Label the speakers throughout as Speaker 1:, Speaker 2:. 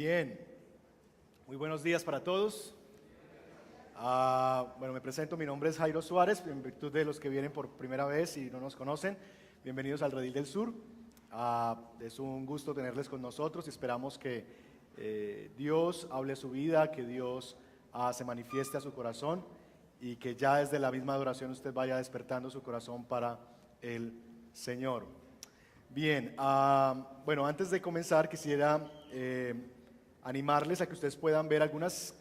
Speaker 1: Bien, muy buenos días para todos. Bueno, me presento, mi nombre es Jairo Suárez, en virtud de los que vienen por primera vez y no nos conocen, bienvenidos al Redil del Sur. Es un gusto tenerles con nosotros y esperamos que Dios hable a su vida, que Dios se manifieste a su corazón y que ya desde la misma adoración usted vaya despertando su corazón para el Señor. Bien, bueno, antes de comenzar quisiera animarles a que ustedes puedan ver algunas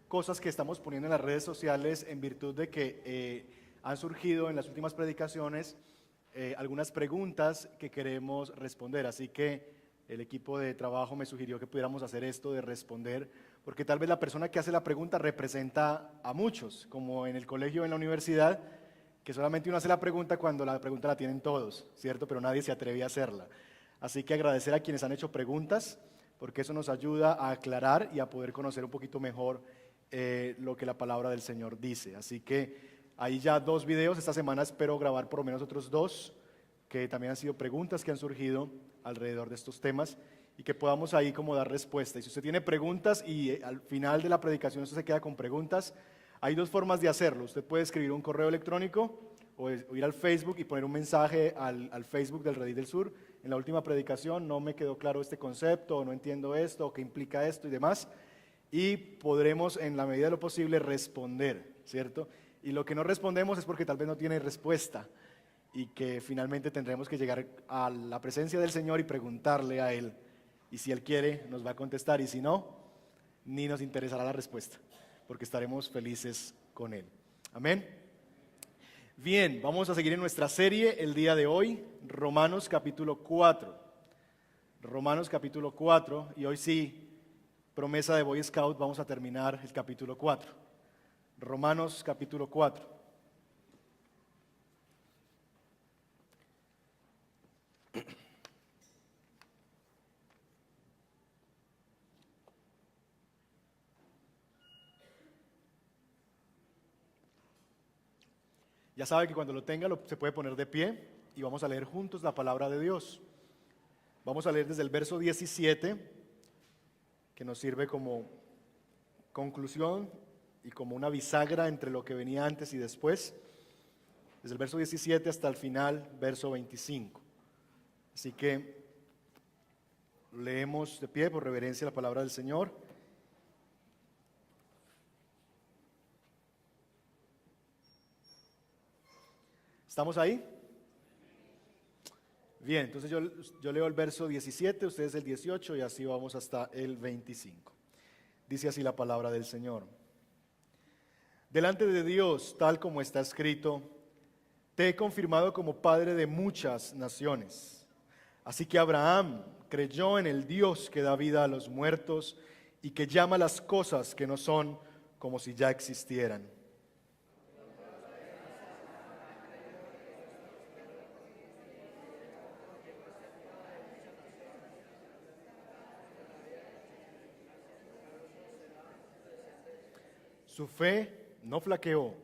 Speaker 1: cosas que estamos poniendo en las redes sociales en virtud de que han surgido en las últimas predicaciones algunas preguntas que queremos responder. Así que el equipo de trabajo me sugirió que pudiéramos hacer esto de responder, porque tal vez la persona que hace la pregunta representa a muchos, como en el colegio o en la universidad, que solamente uno hace la pregunta cuando la pregunta la tienen todos, ¿cierto? Pero nadie se atreve a hacerla. Así que agradecer a quienes han hecho preguntas, porque eso nos ayuda a aclarar y a poder conocer un poquito mejor lo que la palabra del Señor dice. Así que hay ya 2 videos, esta semana espero grabar por lo menos otros 2, que también han sido preguntas que han surgido alrededor de estos temas y que podamos ahí como dar respuesta. Y si usted tiene preguntas y al final de la predicación usted se queda con preguntas, hay 2 formas de hacerlo. Usted puede escribir un correo electrónico o ir al Facebook y poner un mensaje al Facebook del Redil del Sur. En la última predicación no me quedó claro este concepto, o no entiendo esto, o qué implica esto y demás. Y podremos en la medida de lo posible responder, ¿cierto? Y lo que no respondemos es porque tal vez no tiene respuesta y que finalmente tendremos que llegar a la presencia del Señor y preguntarle a Él. Y si Él quiere, nos va a contestar, y si no, ni nos interesará la respuesta, porque estaremos felices con Él. Amén. Bien, vamos a seguir en nuestra serie el día de hoy, Romanos capítulo 4. Romanos capítulo 4, y hoy sí, promesa de Boy Scout, vamos a terminar el capítulo 4. Romanos capítulo 4. Ya sabe que cuando lo tenga se puede poner de pie y vamos a leer juntos la palabra de Dios. Vamos a leer desde el verso 17, que nos sirve como conclusión y como una bisagra entre lo que venía antes y después, desde el verso 17 hasta el final, verso 25. Así que leemos de pie por reverencia la palabra del Señor. ¿Estamos ahí? Bien, entonces yo leo el verso 17, ustedes el 18 y así vamos hasta el 25. Dice así la palabra del Señor. Delante de Dios, tal como está escrito, te he confirmado como padre de muchas naciones. Así que Abraham creyó en el Dios que da vida a los muertos y que llama las cosas que no son como si ya existieran. Su fe no flaqueó,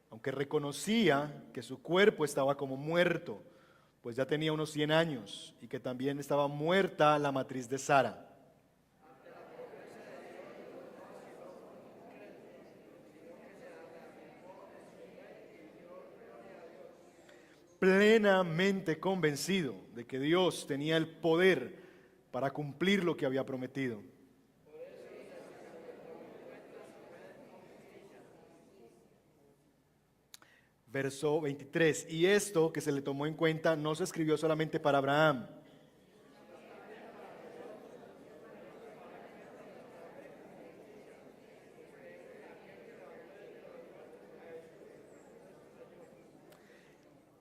Speaker 1: aunque reconocía que su cuerpo estaba como muerto, pues ya tenía unos 100 años, y que también estaba muerta la matriz de Sara. Plenamente convencido de que Dios tenía el poder para cumplir lo que había prometido. Verso 23, y esto que se le tomó en cuenta no se escribió solamente para Abraham.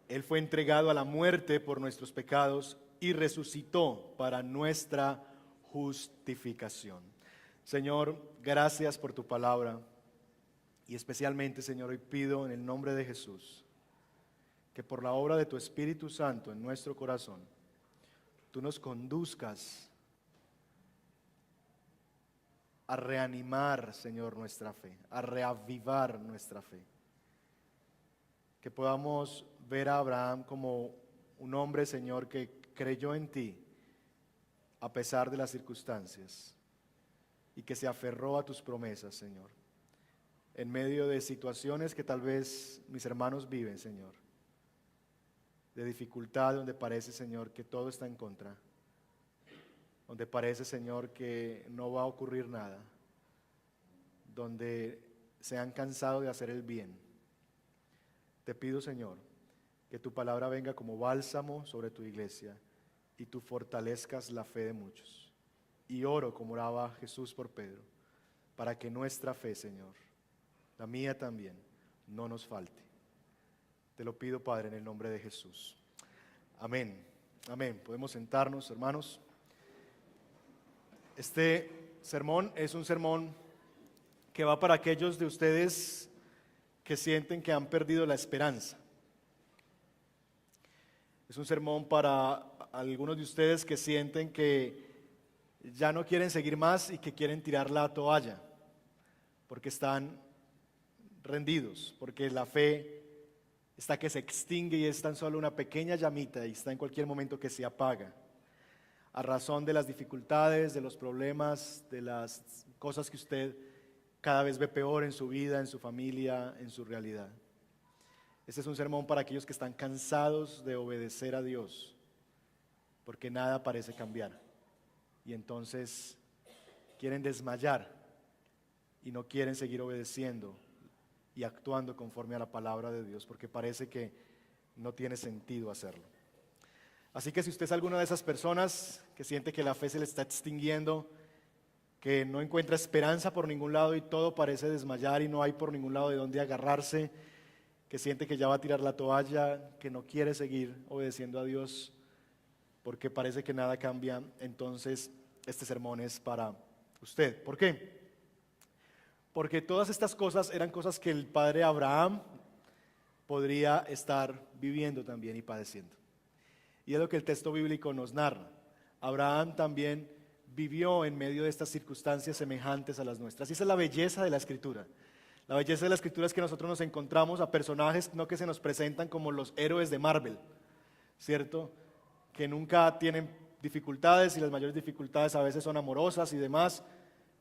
Speaker 1: Él fue entregado a la muerte por nuestros pecados y resucitó para nuestra justificación. Señor, gracias por tu palabra. Y especialmente, Señor, hoy pido en el nombre de Jesús que por la obra de tu Espíritu Santo en nuestro corazón, tú nos conduzcas a reanimar, Señor, nuestra fe, a reavivar nuestra fe. Que podamos ver a Abraham como un hombre, Señor, que creyó en ti a pesar de las circunstancias. y que se aferró a tus promesas, Señor, en medio de situaciones que tal vez mis hermanos viven, Señor, de dificultad donde parece, Señor, que todo está en contra, donde parece, Señor, que no va a ocurrir nada, donde se han cansado de hacer el bien. Te pido, Señor, que tu palabra venga como bálsamo sobre tu iglesia y tú fortalezcas la fe de muchos. Y oro como oraba Jesús por Pedro, para que nuestra fe, Señor, la mía también, no nos falte. Te lo pido, Padre, en el nombre de Jesús. Amén. Amén. Podemos sentarnos, hermanos. Este sermón es un sermón que va para aquellos de ustedes que sienten que han perdido la esperanza. Es un sermón para algunos de ustedes que sienten que ya no quieren seguir más y que quieren tirar la toalla, porque están rendidos, porque la fe está que se extingue y es tan solo una pequeña llamita y está en cualquier momento que se apaga, a razón de las dificultades, de los problemas, de las cosas que usted cada vez ve peor en su vida, en su familia, en su realidad. Este es un sermón para aquellos que están cansados de obedecer a Dios, porque nada parece cambiar. Y entonces quieren desmayar y no quieren seguir obedeciendo y actuando conforme a la palabra de Dios, porque parece que no tiene sentido hacerlo. Así que si usted es alguna de esas personas que siente que la fe se le está extinguiendo, que no encuentra esperanza por ningún lado y todo parece desmayar y no hay por ningún lado de dónde agarrarse, que siente que ya va a tirar la toalla, que no quiere seguir obedeciendo a Dios porque parece que nada cambia, entonces este sermón es para usted. ¿Por qué? Porque todas estas cosas eran cosas que el padre Abraham podría estar viviendo también y padeciendo. Y es lo que el texto bíblico nos narra. Abraham también vivió en medio de estas circunstancias semejantes a las nuestras. Y esa es la belleza de la Escritura. La belleza de la Escritura es que nosotros nos encontramos a personajes no que se nos presentan como los héroes de Marvel, ¿cierto? Que nunca tienen dificultades y las mayores dificultades a veces son amorosas y demás,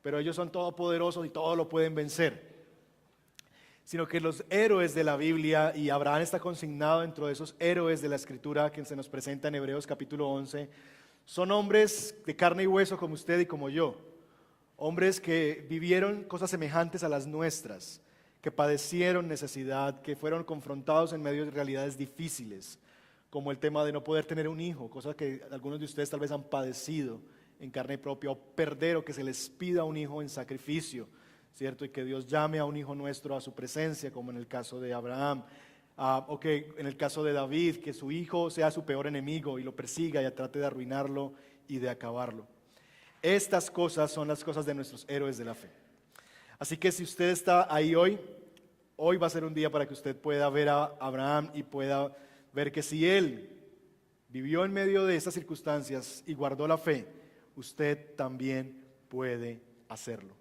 Speaker 1: pero ellos son todopoderosos y todo lo pueden vencer. Sino que los héroes de la Biblia, y Abraham está consignado dentro de esos héroes de la Escritura que se nos presenta en Hebreos capítulo 11, son hombres de carne y hueso como usted y como yo, hombres que vivieron cosas semejantes a las nuestras, que padecieron necesidad, que fueron confrontados en medio de realidades difíciles, como el tema de no poder tener un hijo, cosa que algunos de ustedes tal vez han padecido en carne propia, o perder o que se les pida un hijo en sacrificio, ¿cierto? Y que Dios llame a un hijo nuestro a su presencia, como en el caso de Abraham, o que en el caso de David, que su hijo sea su peor enemigo y lo persiga y trate de arruinarlo y de acabarlo. Estas cosas son las cosas de nuestros héroes de la fe. Así que si usted está ahí hoy va a ser un día para que usted pueda ver a Abraham y pueda ver que si él vivió en medio de esas circunstancias y guardó la fe, usted también puede hacerlo.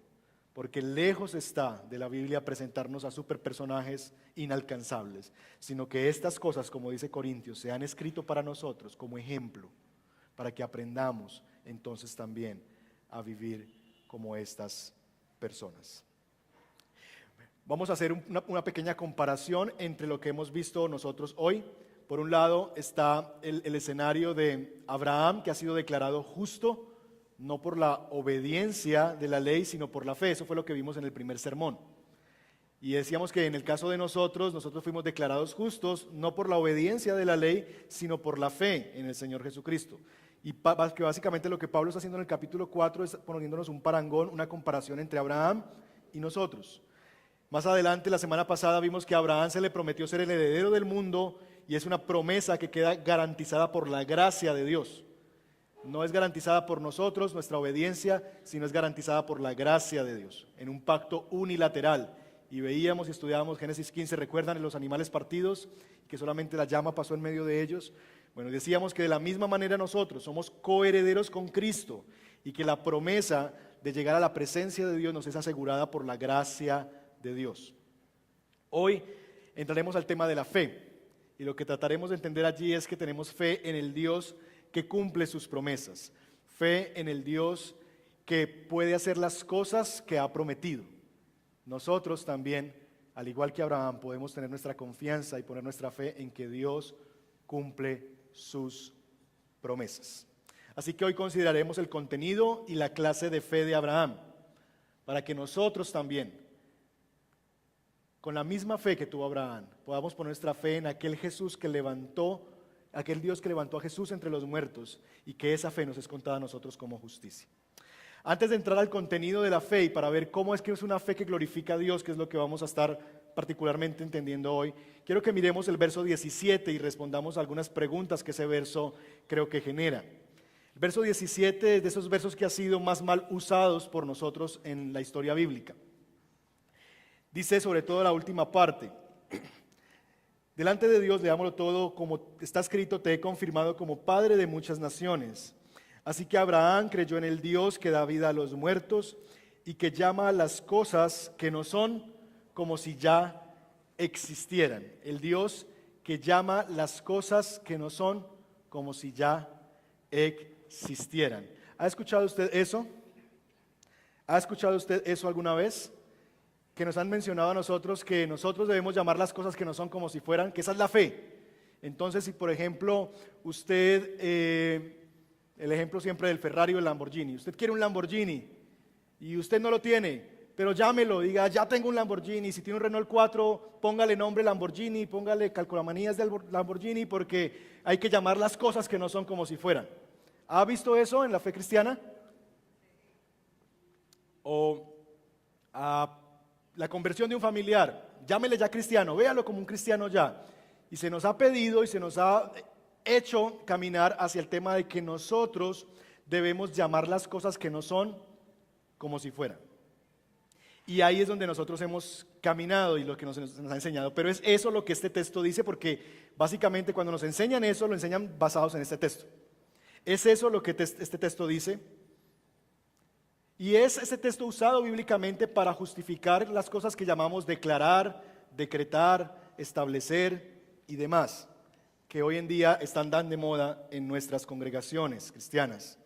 Speaker 1: Porque lejos está de la Biblia presentarnos a superpersonajes inalcanzables, sino que estas cosas, como dice Corintios, se han escrito para nosotros como ejemplo, para que aprendamos entonces también a vivir como estas personas. Vamos a hacer una pequeña comparación entre lo que hemos visto nosotros hoy. Por un lado está el escenario de Abraham, que ha sido declarado justo, no por la obediencia de la ley, sino por la fe. Eso fue lo que vimos en el primer sermón. Y decíamos que en el caso de nosotros fuimos declarados justos, no por la obediencia de la ley, sino por la fe en el Señor Jesucristo. Y que básicamente lo que Pablo está haciendo en el capítulo 4 es poniéndonos un parangón, una comparación entre Abraham y nosotros. Más adelante, la semana pasada, vimos que a Abraham se le prometió ser el heredero del mundo y es una promesa que queda garantizada por la gracia de Dios. No es garantizada por nosotros, nuestra obediencia, sino es garantizada por la gracia de Dios, en un pacto unilateral. Y veíamos y estudiábamos Génesis 15, ¿recuerdan en los animales partidos? Que solamente la llama pasó en medio de ellos. Bueno, decíamos que de la misma manera nosotros somos coherederos con Cristo y que la promesa de llegar a la presencia de Dios nos es asegurada por la gracia de Dios. Hoy entraremos al tema de la fe y lo que trataremos de entender allí es que tenemos fe en el Dios que cumple sus promesas, fe en el Dios que puede hacer las cosas que ha prometido. Nosotros también, al igual que Abraham, podemos tener nuestra confianza y poner nuestra fe en que Dios cumple sus promesas. Así que hoy consideraremos el contenido y la clase de fe de Abraham, para que nosotros también, con la misma fe que tuvo Abraham, podamos poner nuestra fe en aquel Jesús que levantó, aquel Dios que levantó a Jesús entre los muertos, y que esa fe nos es contada a nosotros como justicia. Antes de entrar al contenido de la fe y para ver cómo es que es una fe que glorifica a Dios, que es lo que vamos a estar particularmente entendiendo hoy, quiero que miremos el verso 17 y respondamos algunas preguntas que ese verso creo que genera. El verso 17 es de esos versos que han sido más mal usados por nosotros en la historia bíblica. Dice sobre todo la última parte: delante de Dios, leámoslo todo, como está escrito, te he confirmado como padre de muchas naciones. Así que Abraham creyó en el Dios que da vida a los muertos y que llama a las cosas que no son como si ya existieran. El Dios que llama las cosas que no son como si ya existieran. ¿Ha escuchado usted eso? ¿Ha escuchado usted eso alguna vez? Que nos han mencionado a nosotros que nosotros debemos llamar las cosas que no son como si fueran, que esa es la fe. Entonces, si por ejemplo usted... el ejemplo siempre del Ferrari o el Lamborghini. Usted quiere un Lamborghini y usted no lo tiene, pero llámelo, diga, ya tengo un Lamborghini. Si tiene un Renault 4, póngale nombre Lamborghini, póngale calculamanías del Lamborghini, porque hay que llamar las cosas que no son como si fueran. ¿Ha visto eso en la fe cristiana? O la conversión de un familiar, llámele ya cristiano, véalo como un cristiano ya. Y se nos ha pedido y se nos ha hecho caminar hacia el tema de que nosotros debemos llamar las cosas que no son como si fueran. Y ahí es donde nosotros hemos caminado y lo que nos ha enseñado. Pero es eso lo que este texto dice, porque básicamente cuando nos enseñan eso, lo enseñan basados en este texto. Es eso lo que este texto dice. Y es ese texto usado bíblicamente para justificar las cosas que llamamos declarar, decretar, establecer y demás, que hoy en día están tan de moda en nuestras congregaciones cristianas.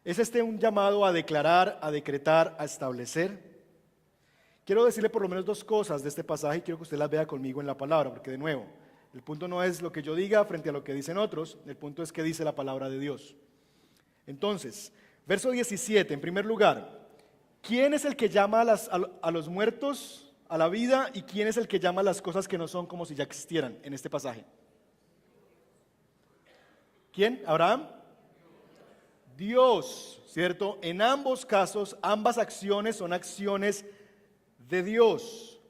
Speaker 1: ¿Es un llamado a declarar, a decretar, a establecer? Quiero decirle por lo menos dos cosas de este pasaje y quiero que usted las vea conmigo en la palabra, porque de nuevo, el punto no es lo que yo diga frente a lo que dicen otros, el punto es qué dice la palabra de Dios. Entonces, verso 17, en primer lugar, ¿quién es el que llama a los muertos a la vida y quién es el que llama a las cosas que no son como si ya existieran en este pasaje? ¿Quién? ¿Abraham? Dios, ¿cierto? En ambos casos, ambas acciones son acciones de Dios.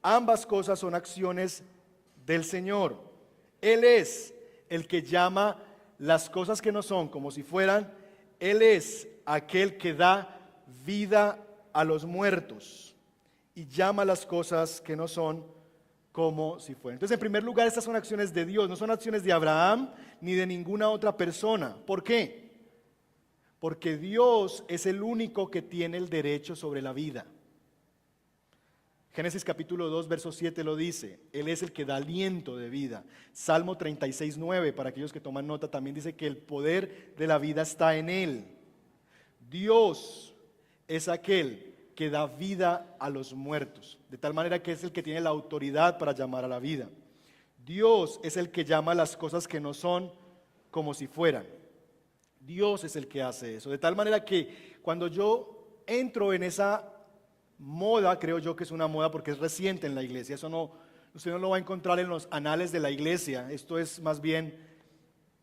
Speaker 1: Ambas cosas son acciones del Señor. Él es el que llama las cosas que no son como si fueran. Él es aquel que da vida a los muertos y llama las cosas que no son como si fueran. Entonces, en primer lugar, estas son acciones de Dios, no son acciones de Abraham ni de ninguna otra persona. ¿Por qué? Porque Dios es el único que tiene el derecho sobre la vida. Génesis capítulo 2, verso 7 lo dice, Él es el que da aliento de vida. Salmo 36, 9, para aquellos que toman nota, también dice que el poder de la vida está en Él. Dios es aquel que da vida a los muertos, de tal manera que es el que tiene la autoridad para llamar a la vida. Dios es el que llama a las cosas que no son como si fueran. Dios es el que hace eso, de tal manera que cuando yo entro en esa moda, creo yo que es una moda porque es reciente en la iglesia, eso no, usted no lo va a encontrar en los anales de la iglesia, esto es más bien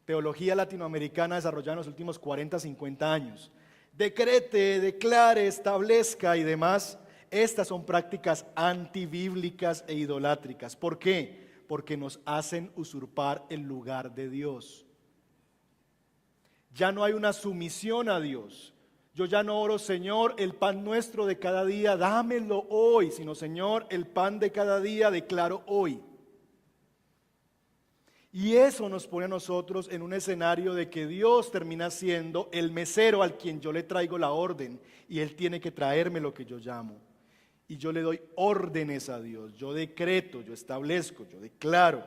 Speaker 1: teología latinoamericana desarrollada en los últimos 40, 50 años. Decrete, declare, establezca y demás. Estas son prácticas antibíblicas e idolátricas. ¿Por qué? Porque nos hacen usurpar el lugar de Dios. Ya no hay una sumisión a Dios. Yo ya no oro, Señor, el pan nuestro de cada día, dámelo hoy, sino, Señor, el pan de cada día declaro hoy. Y eso nos pone a nosotros en un escenario de que Dios termina siendo el mesero al quien yo le traigo la orden y Él tiene que traerme lo que yo llamo. Y yo le doy órdenes a Dios, yo decreto, yo establezco, yo declaro.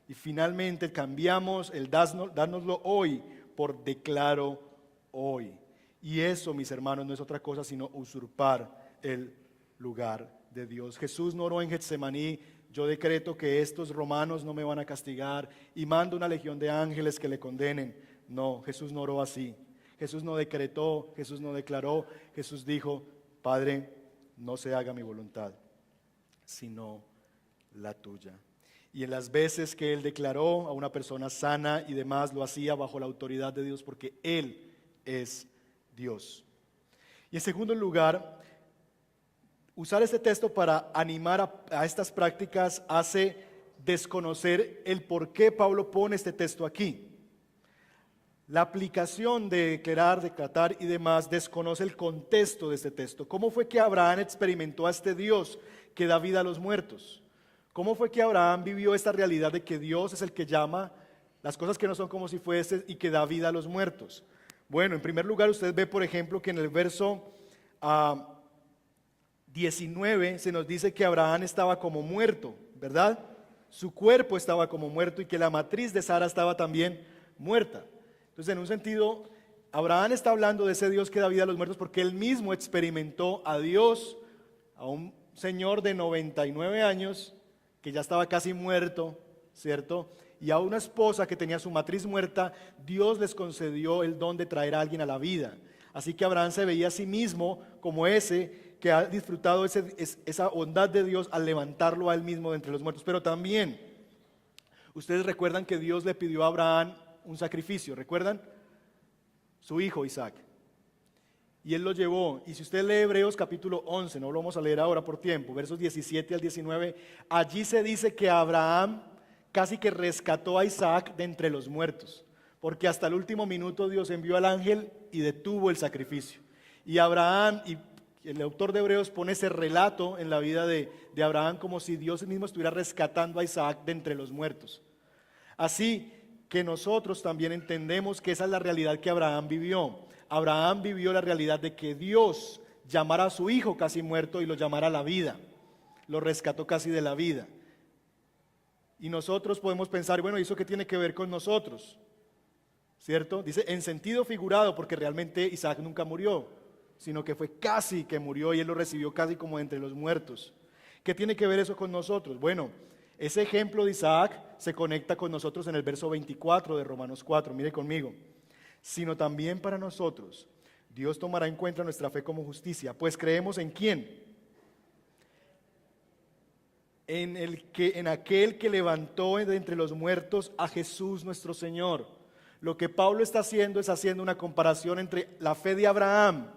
Speaker 1: Y finalmente cambiamos el dárnoslo hoy por declaro hoy. Y eso, mis hermanos, no es otra cosa sino usurpar el lugar de Dios. Jesús no oró en Getsemaní: yo decreto que estos romanos no me van a castigar y mando una legión de ángeles que le condenen. No, Jesús no oró así. Jesús no decretó, Jesús no declaró. Jesús dijo: Padre, no se haga mi voluntad, sino la tuya. Y en las veces que Él declaró a una persona sana y demás, lo hacía bajo la autoridad de Dios, porque Él es Dios. Y en segundo lugar, usar este texto para animar a estas prácticas hace desconocer el por qué Pablo pone este texto aquí. La aplicación de declarar, decretar y demás desconoce el contexto de este texto. ¿Cómo fue que Abraham experimentó a este Dios que da vida a los muertos? ¿Cómo fue que Abraham vivió esta realidad de que Dios es el que llama las cosas que no son como si fuesen y que da vida a los muertos? Bueno, en primer lugar, usted ve, por ejemplo, que en el verso 19 se nos dice que Abraham estaba como muerto, ¿verdad? Su cuerpo estaba como muerto y que la matriz de Sara estaba también muerta. Entonces, en un sentido, Abraham está hablando de ese Dios que da vida a los muertos porque él mismo experimentó a Dios, a un señor de 99 años que ya estaba casi muerto, ¿cierto? Y a una esposa que tenía su matriz muerta, Dios les concedió el don de traer a alguien a la vida. Así que Abraham se veía a sí mismo como ese que ha disfrutado esa bondad de Dios al levantarlo a él mismo de entre los muertos. Pero también, ustedes recuerdan que Dios le pidió a Abraham un sacrificio, ¿recuerdan? Su hijo Isaac. Y él lo llevó. Y si usted lee Hebreos capítulo 11, no lo vamos a leer ahora por tiempo, versos 17 al 19, allí se dice que Abraham casi que rescató a Isaac de entre los muertos, porque hasta el último minuto Dios envió al ángel y detuvo el sacrificio. Y Abraham, y el autor de Hebreos pone ese relato en la vida de Abraham como si Dios mismo estuviera rescatando a Isaac de entre los muertos. Así que nosotros también entendemos que esa es la realidad que Abraham vivió. Abraham vivió la realidad de que Dios llamara a su hijo casi muerto y lo llamara a la vida, lo rescató casi de la vida. Y nosotros podemos pensar, bueno, ¿y eso qué tiene que ver con nosotros? ¿Cierto? Dice en sentido figurado, porque realmente Isaac nunca murió, sino que fue casi que murió y él lo recibió casi como entre los muertos. ¿Qué tiene que ver eso con nosotros? Bueno, ese ejemplo de Isaac se conecta con nosotros en el verso 24 de Romanos 4, mire conmigo. Sino también para nosotros, Dios tomará en cuenta nuestra fe como justicia, pues creemos ¿en quién? En aquel que levantó de entre los muertos a Jesús nuestro Señor. Lo que Pablo está haciendo es haciendo una comparación entre la fe de Abraham,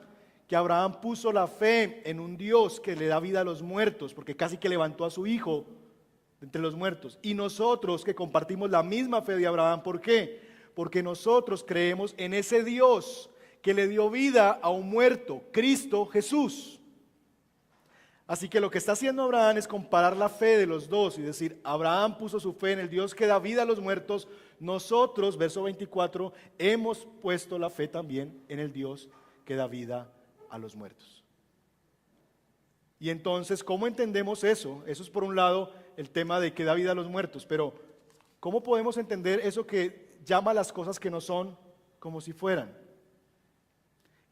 Speaker 1: que Abraham puso la fe en un Dios que le da vida a los muertos, porque casi que levantó a su hijo de entre los muertos, y nosotros que compartimos la misma fe de Abraham. ¿Por qué? Porque nosotros creemos en ese Dios que le dio vida a un muerto, Cristo Jesús. Así que lo que está haciendo Abraham es comparar la fe de los dos y decir, Abraham puso su fe en el Dios que da vida a los muertos, nosotros, verso 24, hemos puesto la fe también en el Dios que da vida a los muertos. Y entonces, ¿cómo entendemos eso? Eso es por un lado el tema de que da vida a los muertos, pero ¿cómo podemos entender eso que llama a las cosas que no son como si fueran?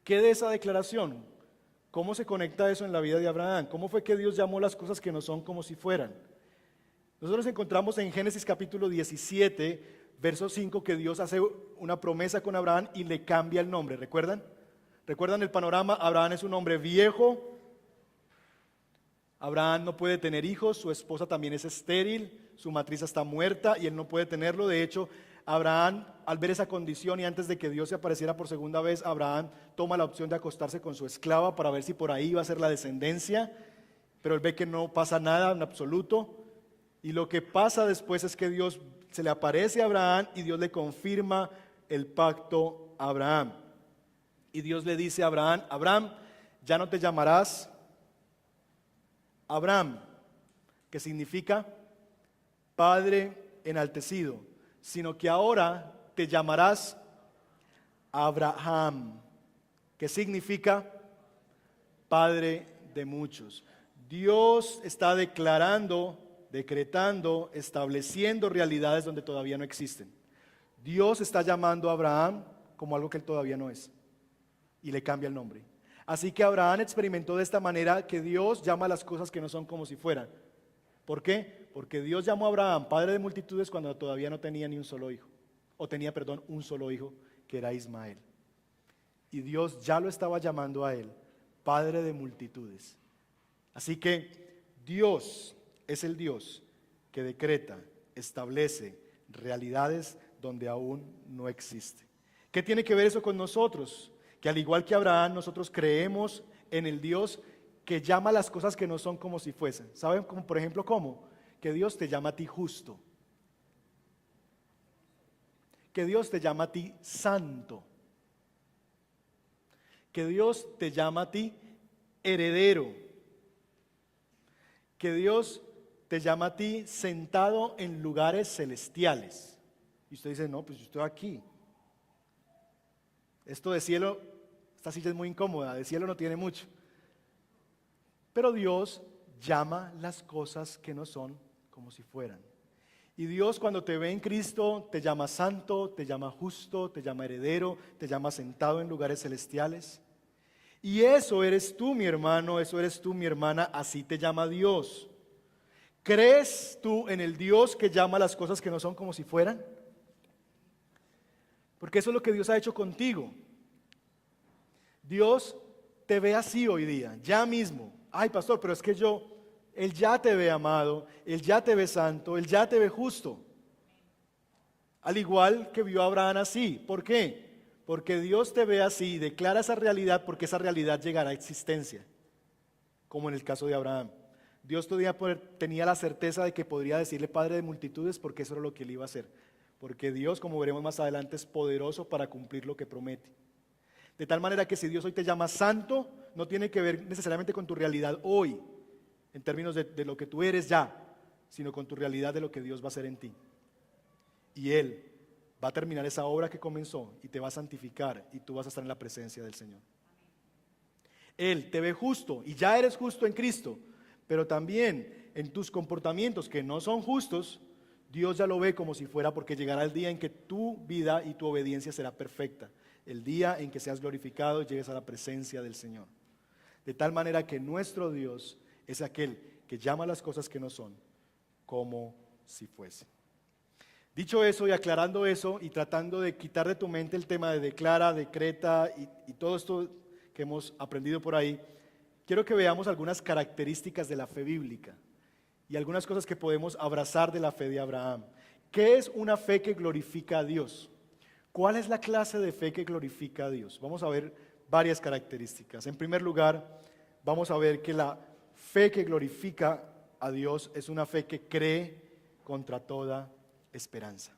Speaker 1: ¿Qué de esa declaración? ¿Cómo se conecta eso en la vida de Abraham? ¿Cómo fue que Dios llamó las cosas que no son como si fueran? Nosotros encontramos en Génesis capítulo 17, verso 5, que Dios hace una promesa con Abraham y le cambia el nombre. ¿Recuerdan? ¿Recuerdan el panorama? Abraham es un hombre viejo. Abraham no puede tener hijos, su esposa también es estéril, su matriz está muerta y él no puede tenerlo. De hecho, Abraham, al ver esa condición y antes de que Dios se apareciera por segunda vez, Abraham toma la opción de acostarse con su esclava para ver si por ahí iba a ser la descendencia, pero él ve que no pasa nada en absoluto. Y lo que pasa después es que Dios se le aparece a Abraham y Dios le confirma el pacto a Abraham. Y Dios le dice a Abraham, Abraham, ya no te llamarás Abraham, que significa Padre enaltecido, sino que ahora te llamarás Abraham, que significa Padre de muchos. Dios está declarando, decretando, estableciendo realidades donde todavía no existen. Dios está llamando a Abraham como algo que él todavía no es. y le cambia el nombre. Así que Abraham experimentó de esta manera que Dios llama a las cosas que no son como si fueran. ¿Por qué? Porque Dios llamó a Abraham padre de multitudes cuando todavía no tenía ni un solo hijo. O tenía, perdón, un solo hijo, que era Ismael. Y Dios ya lo estaba llamando a él padre de multitudes. Así que Dios es el Dios que decreta, establece realidades donde aún no existe. ¿Qué tiene que ver eso con nosotros? Que al igual que Abraham, nosotros creemos en el Dios que llama las cosas que no son como si fuesen. ¿Saben? Como por ejemplo, ¿cómo? Que Dios te llama a ti justo. Que Dios te llama a ti santo. Que Dios te llama a ti heredero. Que Dios te llama a ti sentado en lugares celestiales. Y usted dice, no, pues yo estoy aquí. Esto de cielo, esta silla es muy incómoda, de cielo no tiene mucho. Pero Dios llama las cosas que no son como si fueran. Y Dios cuando te ve en Cristo te llama santo, te llama justo, te llama heredero, te llama sentado en lugares celestiales. Y eso eres tú, mi hermano, eso eres tú, mi hermana, así te llama Dios. ¿Crees tú en el Dios que llama las cosas que no son como si fueran? Porque eso es lo que Dios ha hecho contigo. Dios te ve así hoy día, ya mismo. Ay, pastor, pero es que Él ya te ve amado, Él ya te ve santo, Él ya te ve justo. Al igual que vio a Abraham así. ¿Por qué? Porque Dios te ve así, declara esa realidad porque esa realidad llegará a existencia. Como en el caso de Abraham. Dios tenía la certeza de que podría decirle padre de multitudes porque eso era lo que Él iba a hacer. Porque Dios, como veremos más adelante, es poderoso para cumplir lo que promete. De tal manera que si Dios hoy te llama santo, no tiene que ver necesariamente con tu realidad hoy, en términos de lo que tú eres ya, sino con tu realidad de lo que Dios va a hacer en ti. Y Él va a terminar esa obra que comenzó y te va a santificar y tú vas a estar en la presencia del Señor. Él te ve justo y ya eres justo en Cristo, pero también en tus comportamientos que no son justos, Dios ya lo ve como si fuera, porque llegará el día en que tu vida y tu obediencia será perfecta. El día en que seas glorificado y llegues a la presencia del Señor. De tal manera que nuestro Dios es aquel que llama las cosas que no son como si fuesen. Dicho eso y aclarando eso y tratando de quitar de tu mente el tema de declara, decreta y todo esto que hemos aprendido por ahí, quiero que veamos algunas características de la fe bíblica y algunas cosas que podemos abrazar de la fe de Abraham. ¿Qué es una fe que glorifica a Dios? ¿Cuál es la clase de fe que glorifica a Dios? Vamos a ver varias características. En primer lugar, vamos a ver que la fe que glorifica a Dios es una fe que cree contra toda esperanza.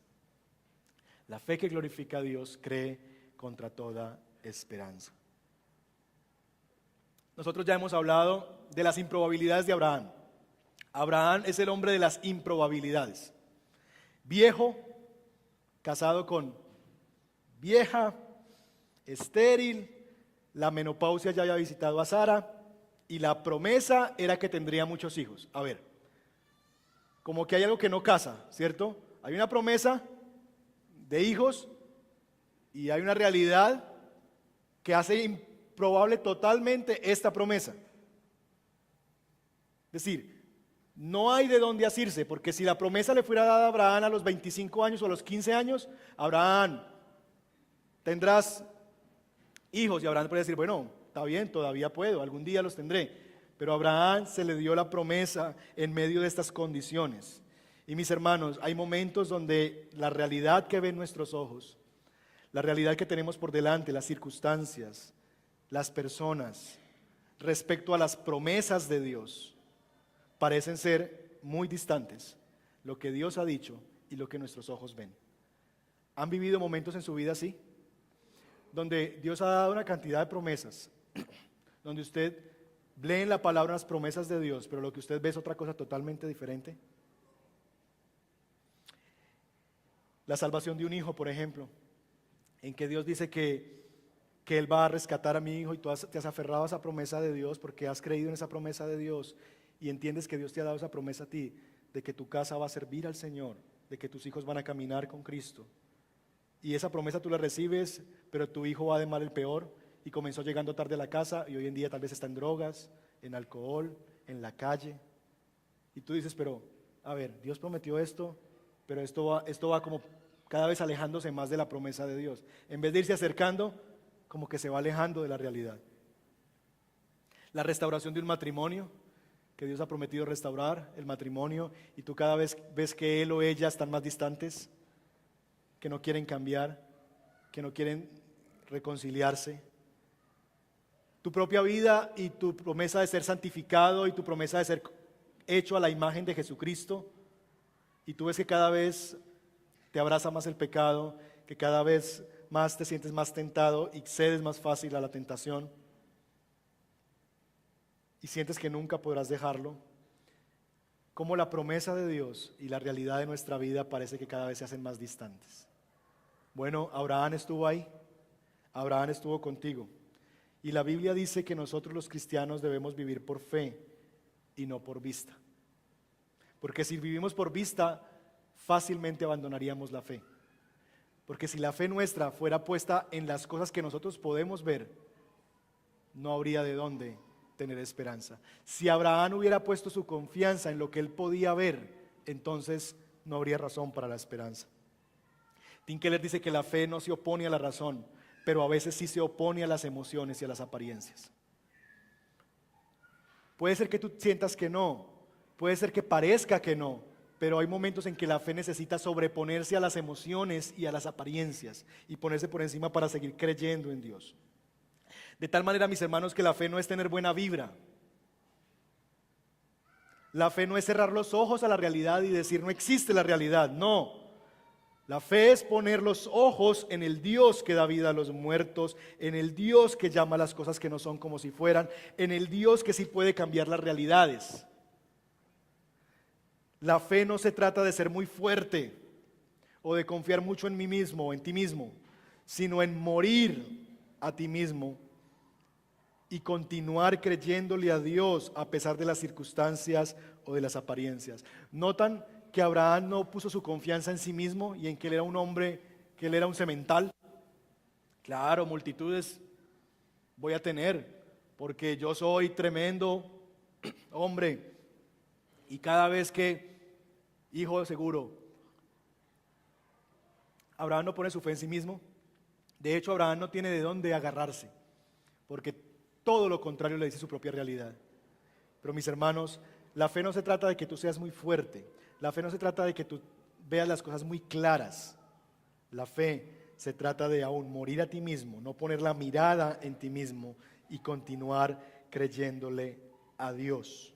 Speaker 1: La fe que glorifica a Dios cree contra toda esperanza. Nosotros ya hemos hablado de las improbabilidades de Abraham. Abraham es el hombre de las improbabilidades. Viejo, casado con vieja, estéril, la menopausia ya había visitado a Sara y la promesa era que tendría muchos hijos. A ver, como que hay algo que no casa, ¿cierto? Hay una promesa de hijos y hay una realidad que hace improbable totalmente esta promesa. Es decir, no hay de dónde asirse, porque si la promesa le fuera dada a Abraham a los 25 años o a los 15 años, Abraham, tendrás hijos, y Abraham puede decir, bueno, está bien, todavía puedo, algún día los tendré. Pero a Abraham se le dio la promesa en medio de estas condiciones. Y mis hermanos, hay momentos donde la realidad que ven nuestros ojos, la realidad que tenemos por delante, las circunstancias, las personas, respecto a las promesas de Dios, parecen ser muy distantes lo que Dios ha dicho y lo que nuestros ojos ven. ¿Han vivido momentos en su vida así? Donde Dios ha dado una cantidad de promesas, donde usted lee en la palabra las promesas de Dios, pero lo que usted ve es otra cosa totalmente diferente. La salvación de un hijo, por ejemplo, en que Dios dice que Él va a rescatar a mi hijo y tú te has aferrado a esa promesa de Dios porque has creído en esa promesa de Dios y entiendes que Dios te ha dado esa promesa a ti, de que tu casa va a servir al Señor, de que tus hijos van a caminar con Cristo. Y esa promesa tú la recibes, pero tu hijo va de mal en peor y comenzó llegando tarde a la casa y hoy en día tal vez está en drogas, en alcohol, en la calle. Y tú dices, pero, a ver, Dios prometió esto, pero esto va como cada vez alejándose más de la promesa de Dios. En vez de irse acercando, como que se va alejando de la realidad. La restauración de un matrimonio, que Dios ha prometido restaurar el matrimonio, y tú cada vez ves que él o ella están más distantes, que no quieren cambiar, que no quieren reconciliarse. Tu propia vida y tu promesa de ser santificado y tu promesa de ser hecho a la imagen de Jesucristo, y tú ves que cada vez te abraza más el pecado, que cada vez más te sientes más tentado y cedes más fácil a la tentación y sientes que nunca podrás dejarlo. Como la promesa de Dios y la realidad de nuestra vida parece que cada vez se hacen más distantes. Bueno, Abraham estuvo ahí, Abraham estuvo contigo, y la Biblia dice que nosotros los cristianos debemos vivir por fe y no por vista, porque si vivimos por vista fácilmente abandonaríamos la fe, porque si la fe nuestra fuera puesta en las cosas que nosotros podemos ver, no habría de dónde tener esperanza. Si Abraham hubiera puesto su confianza en lo que él podía ver, entonces no habría razón para la esperanza. Tim Keller dice que la fe no se opone a la razón, pero a veces sí se opone a las emociones y a las apariencias. Puede ser que tú sientas que no, puede ser que parezca que no, pero hay momentos en que la fe necesita sobreponerse a las emociones y a las apariencias y ponerse por encima para seguir creyendo en Dios. De tal manera, mis hermanos, que la fe no es tener buena vibra. La fe no es cerrar los ojos a la realidad y decir no existe la realidad, no. La fe es poner los ojos en el Dios que da vida a los muertos, en el Dios que llama las cosas que no son como si fueran, en el Dios que sí puede cambiar las realidades. La fe no se trata de ser muy fuerte o de confiar mucho en mí mismo o en ti mismo, sino en morir a ti mismo y continuar creyéndole a Dios a pesar de las circunstancias o de las apariencias. ¿Notan que Abraham no puso su confianza en sí mismo y en que él era un hombre, que él era un semental? Claro, multitudes voy a tener, porque yo soy tremendo hombre, y cada vez que, hijo seguro, Abraham no pone su fe en sí mismo. De hecho, Abraham no tiene de dónde agarrarse, porque todo lo contrario le dice su propia realidad. Pero mis hermanos, la fe no se trata de que tú seas muy fuerte, la fe no se trata de que tú veas las cosas muy claras. La fe se trata de aún morir a ti mismo, no poner la mirada en ti mismo y continuar creyéndole a Dios.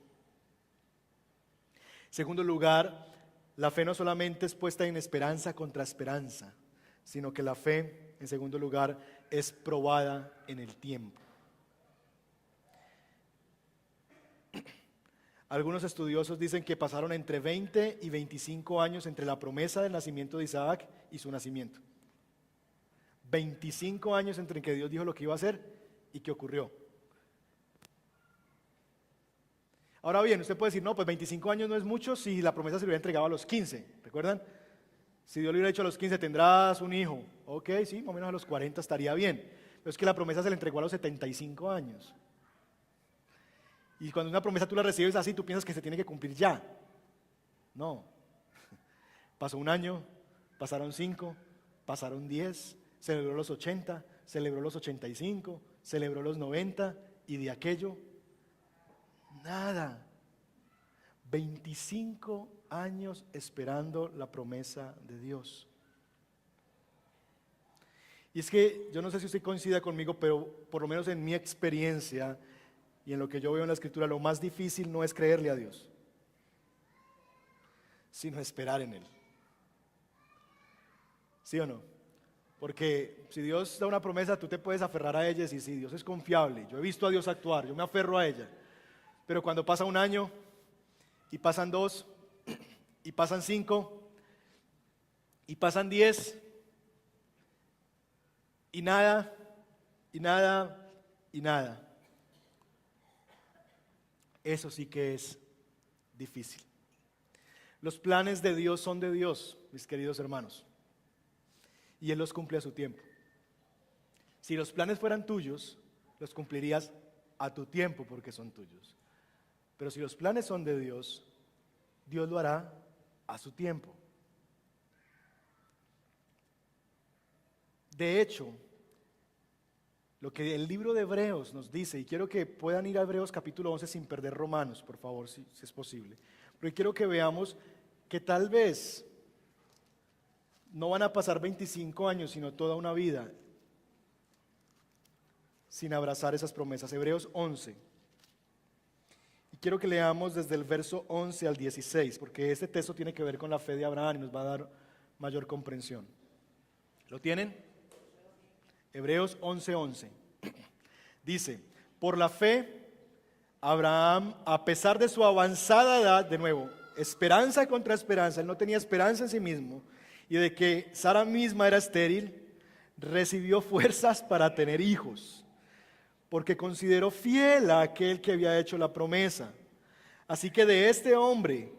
Speaker 1: En segundo lugar, la fe no solamente es puesta en esperanza contra esperanza, sino que la fe, en segundo lugar, es probada en el tiempo. Algunos estudiosos dicen que pasaron entre 20 y 25 años entre la promesa del nacimiento de Isaac y su nacimiento. 25 años entre que Dios dijo lo que iba a hacer y que ocurrió. Ahora bien, usted puede decir, no, pues 25 años no es mucho si la promesa se le hubiera entregado a los 15, ¿recuerdan? Si Dios le hubiera dicho a los 15, tendrás un hijo, ok, sí, más o menos a los 40 estaría bien, pero es que la promesa se le entregó a los 75 años. Y cuando una promesa tú la recibes así, tú piensas que se tiene que cumplir ya. No. Pasó un año, pasaron 5, pasaron 10, celebró los 80, celebró los 85, celebró los 90 y de aquello, nada. 25 años esperando la promesa de Dios. Y es que yo no sé si usted coincida conmigo, pero por lo menos en mi experiencia y en lo que yo veo en la Escritura, lo más difícil no es creerle a Dios, sino esperar en Él. ¿Sí o no? Porque si Dios da una promesa, tú te puedes aferrar a ella y decir, sí, Dios es confiable, yo he visto a Dios actuar, yo me aferro a ella. Pero cuando pasa un año, y pasan 2, y pasan 5, y pasan 10, y nada, y nada, y nada. Eso sí que es difícil. Los planes de Dios son de Dios, mis queridos hermanos, y Él los cumple a su tiempo. Si los planes fueran tuyos, los cumplirías a tu tiempo porque son tuyos. Pero si los planes son de Dios, Dios lo hará a su tiempo. De hecho, lo que el libro de Hebreos nos dice, y quiero que puedan ir a Hebreos capítulo 11 sin perder Romanos, por favor, si es posible. Pero quiero que veamos que tal vez no van a pasar 25 años, sino toda una vida sin abrazar esas promesas. Hebreos 11. Y quiero que leamos desde el verso 11 al 16, porque este texto tiene que ver con la fe de Abraham y nos va a dar mayor comprensión. ¿Lo tienen? Hebreos 11:11. Dice, por la fe, Abraham, a pesar de su avanzada edad, de nuevo, esperanza contra esperanza, él no tenía esperanza en sí mismo, y de que Sara misma era estéril, recibió fuerzas para tener hijos, porque consideró fiel a aquel que había hecho la promesa. Así que de este hombre,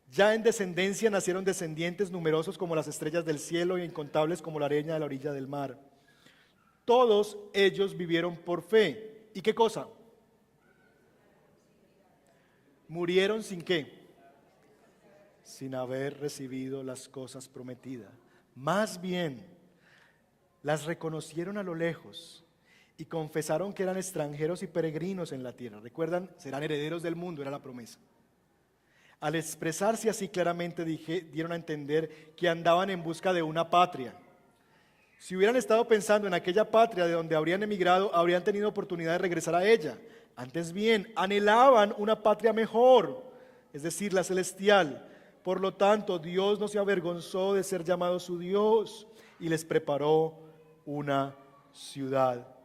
Speaker 1: ya en descendencia nacieron descendientes numerosos como las estrellas del cielo y incontables como la arena de la orilla del mar. Todos ellos vivieron por fe. ¿Y qué cosa? Murieron sin qué? Sin haber recibido las cosas prometidas. Más bien, las reconocieron a lo lejos y confesaron que eran extranjeros y peregrinos en la tierra. ¿Recuerdan? Serán herederos del mundo, era la promesa. Al expresarse así claramente dieron a entender que andaban en busca de una patria. Si hubieran estado pensando en aquella patria de donde habrían emigrado, habrían tenido oportunidad de regresar a ella. Antes bien, anhelaban una patria mejor, es decir, la celestial. Por lo tanto, Dios no se avergonzó de ser llamado su Dios y les preparó una ciudad.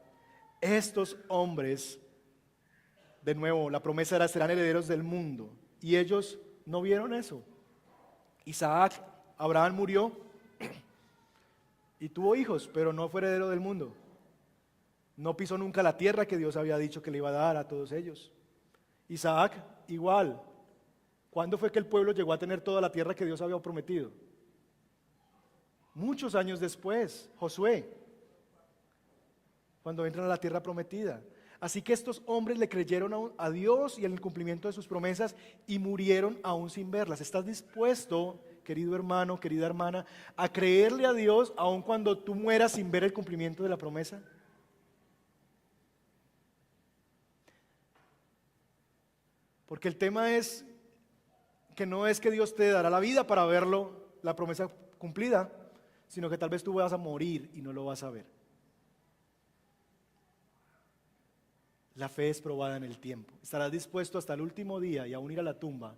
Speaker 1: Estos hombres, de nuevo, la promesa era serán herederos del mundo, y ellos no vieron eso. Isaac, Abraham murió y tuvo hijos, pero no fue heredero del mundo. No pisó nunca la tierra que Dios había dicho que le iba a dar a todos ellos. Isaac, igual. ¿Cuándo fue que el pueblo llegó a tener toda la tierra que Dios había prometido? Muchos años después, Josué, cuando entran a la tierra prometida. Así que estos hombres le creyeron a Dios y en el cumplimiento de sus promesas y murieron aún sin verlas. ¿Estás dispuesto, querido hermano, querida hermana, a creerle a Dios aun cuando tú mueras sin ver el cumplimiento de la promesa? Porque el tema es que no es que Dios te dará la vida para verlo, la promesa cumplida, sino que tal vez tú vas a morir y no lo vas a ver. La fe es probada en el tiempo. Estarás dispuesto hasta el último día y aún ir a la tumba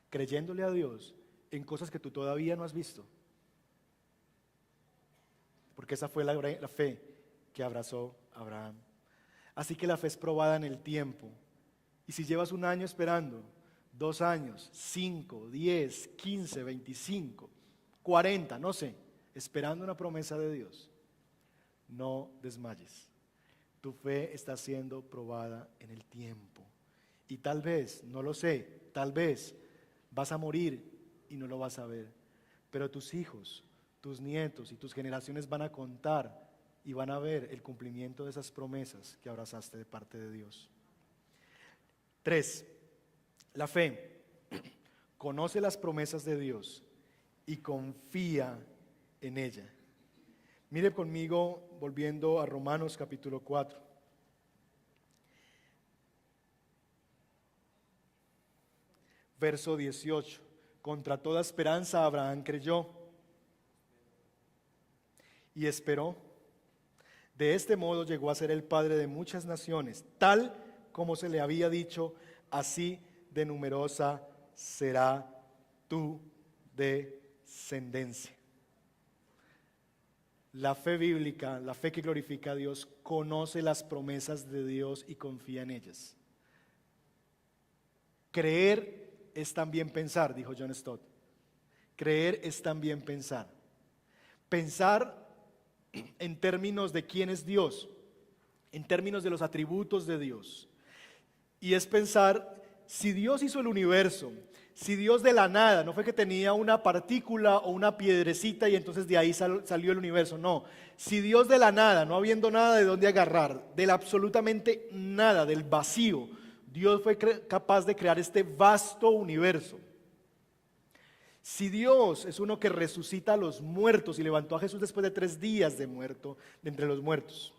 Speaker 1: creyéndole a Dios en cosas que tú todavía no has visto. Porque esa fue la fe que abrazó Abraham. Así que la fe es probada en el tiempo. Y si llevas un año esperando, 2 años, 5, 10, 15, 25, 40, no sé, esperando una promesa de Dios, no desmayes. Tu fe está siendo probada en el tiempo. Y tal vez, no lo sé, tal vez vas a morir y no lo vas a ver. Pero tus hijos, tus nietos y tus generaciones van a contar y van a ver el cumplimiento de esas promesas que abrazaste de parte de Dios. 3. La fe conoce las promesas de Dios y confía en ella. Mire conmigo, volviendo a Romanos capítulo 4. Verso 18. Contra toda esperanza Abraham creyó y esperó. De este modo llegó a ser el padre de muchas naciones, tal como se le había dicho, así de numerosa será tu descendencia. La fe bíblica, la fe que glorifica a Dios, conoce las promesas de Dios y confía en ellas. Creer es también pensar, dijo John Stott. Creer es también pensar. Pensar en términos de quién es Dios, en términos de los atributos de Dios. Y es pensar, si Dios hizo el universo, si Dios de la nada, no fue que tenía una partícula o una piedrecita y entonces de ahí salió el universo, no. Si Dios de la nada, no habiendo nada de dónde agarrar, del absolutamente nada, del vacío, Dios fue capaz de crear este vasto universo. Si Dios es uno que resucita a los muertos y levantó a Jesús después de 3 días de entre los muertos,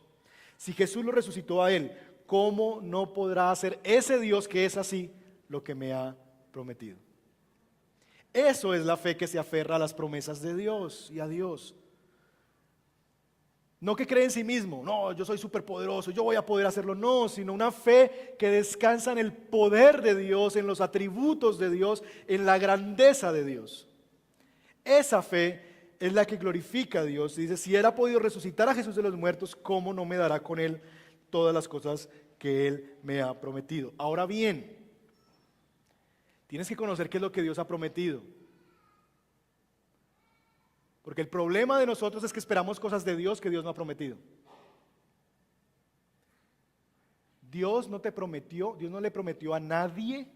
Speaker 1: si Jesús lo resucitó a él, ¿cómo no podrá hacer ese Dios que es así lo que me ha prometido? Eso es la fe que se aferra a las promesas de Dios y a Dios. No que cree en sí mismo, no, yo soy superpoderoso, yo voy a poder hacerlo, no, sino una fe que descansa en el poder de Dios, en los atributos de Dios, en la grandeza de Dios. Esa fe es la que glorifica a Dios. Dice, si Él ha podido resucitar a Jesús de los muertos, ¿cómo no me dará con Él todas las cosas que Él me ha prometido? Ahora bien, tienes que conocer qué es lo que Dios ha prometido. Porque el problema de nosotros es que esperamos cosas de Dios que Dios no ha prometido. Dios no te prometió, Dios no le prometió a nadie,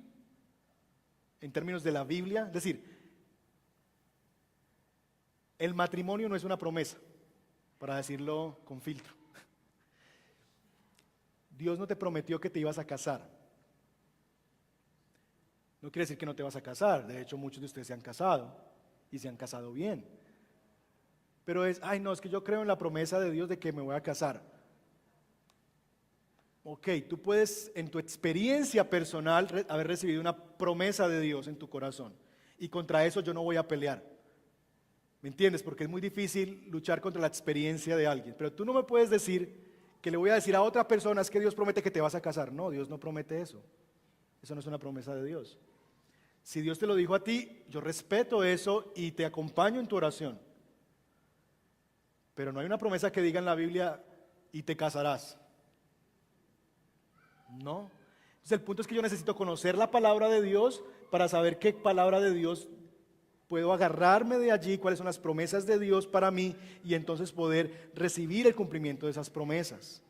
Speaker 1: en términos de la Biblia, es decir, el matrimonio no es una promesa, para decirlo con filtro. Dios no te prometió que te ibas a casar. No quiere decir que no te vas a casar, de hecho muchos de ustedes se han casado y se han casado bien. Pero es que yo creo en la promesa de Dios de que me voy a casar. Ok, tú puedes en tu experiencia personal haber recibido una promesa de Dios en tu corazón. Y contra eso yo no voy a pelear. ¿Me entiendes? Porque es muy difícil luchar contra la experiencia de alguien. Pero tú no me puedes decir que le voy a decir a otra persona es que Dios promete que te vas a casar. No, Dios no promete eso. Eso no es una promesa de Dios. Si Dios te lo dijo a ti, yo respeto eso y te acompaño en tu oración. Pero no hay una promesa que diga en la Biblia y te casarás. No. Entonces el punto es que yo necesito conocer la palabra de Dios para saber qué palabra de Dios puedo agarrarme de allí, cuáles son las promesas de Dios para mí y entonces poder recibir el cumplimiento de esas promesas.